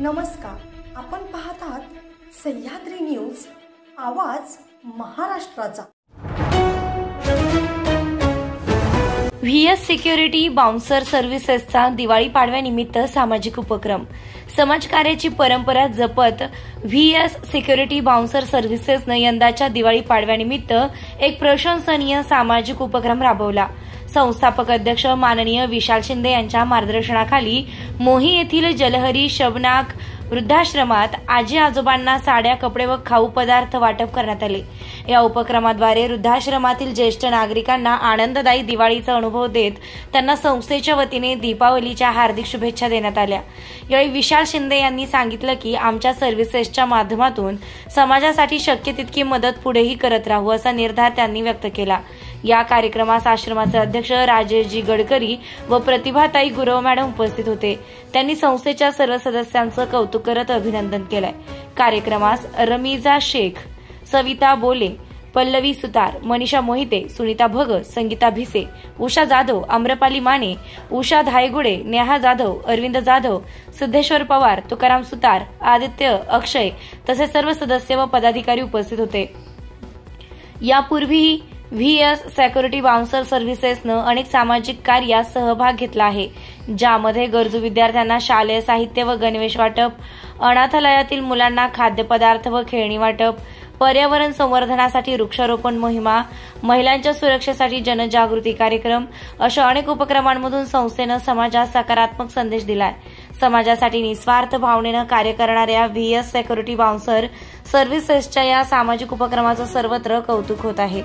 नमस्कार, आपण पाहत आहात सह्याद्री न्यूज, आवाज महाराष्ट्राचा। व्हीएस सिक्युरिटी बाउन्सर सर्व्हिसेसचा दिवाळी पाडव्यानिमित्त सामाजिक उपक्रम। समाजकार्याची परंपरा जपत व्हीएस सिक्युरिटी बाउन्सर सर्व्हिसेसने यंदाच्या दिवाळी पाडव्यानिमित्त एक प्रशंसनीय सामाजिक उपक्रम राबवला। संस्थापक अध्यक्ष माननीय विशाल शिंदे यांच्या मार्गदर्शनाखाली मोही येथील जलहरी शबनाक वृद्धाश्रमात आजी आजोबांना साड्या, कपडे व खाऊ पदार्थ वाटप करण्यात आले। या उपक्रमाद्वारे वृद्धाश्रमातील ज्येष्ठ नागरिकांना आनंददायी दिवाळीचा अनुभव देत त्यांना संस्थेच्या वतीने दीपावलीच्या हार्दिक शुभेच्छा देण्यात आल्या। यावेळी विशाल शिंदे यांनी सांगितलं की आमच्या सर्व्हिसेसच्या माध्यमातून समाजासाठी शक्य तितकी मदत पुढेही करत राहू असा निर्धार त्यांनी व्यक्त केला। या कार्यक्रमास आश्रमाचे अध्यक्ष राजेशजी गडकरी व प्रतिभाताई गुरव मॅडम उपस्थित होते। त्यांनी संस्थेच्या सर्व सदस्यांचं कौतुक करत अभिनंदन केलंय। कार्यक्रमास रमीजा शेख, सविता बोले, पल्लवी सुतार, मनीषा मोहिते, सुनीता भगत, संगीता भिसे, उषा जाधव, आम्रपाली माने, उषा धायगुडे, नेहा जाधव, अरविंद जाधव, सिद्धेश्वर पवार, तुकाराम सुतार, आदित्य, अक्षय तसेच सर्व सदस्य व पदाधिकारी उपस्थित होते। यापूर्वी व्हीएस सिक्युरिटी बाउन्सर सर्व्हिसेसनं अनेक सामाजिक कार्यात सहभाग घेतला आहे, ज्यामध्ये गरजू विद्यार्थ्यांना शालेय साहित्य व गणवेश वाटप, अनाथालयातील मुलांना खाद्यपदार्थ व खेळणी वाटप, पर्यावरण संवर्धनासाठी वृक्षारोपण मोहिमा, महिलांच्या सुरक्षेसाठी जनजागृती कार्यक्रम अशा अनेक उपक्रमांमधून संस्थेनं समाजात सकारात्मक संदेश दिलाय। समाजासाठी निस्वार्थ भावनेनं कार्य करणाऱ्या व्हीएस सिक्युरिटी बाउन्सर सर्व्हिसेसच्या या सामाजिक उपक्रमाचं सर्वत्र कौतुक होत आहे।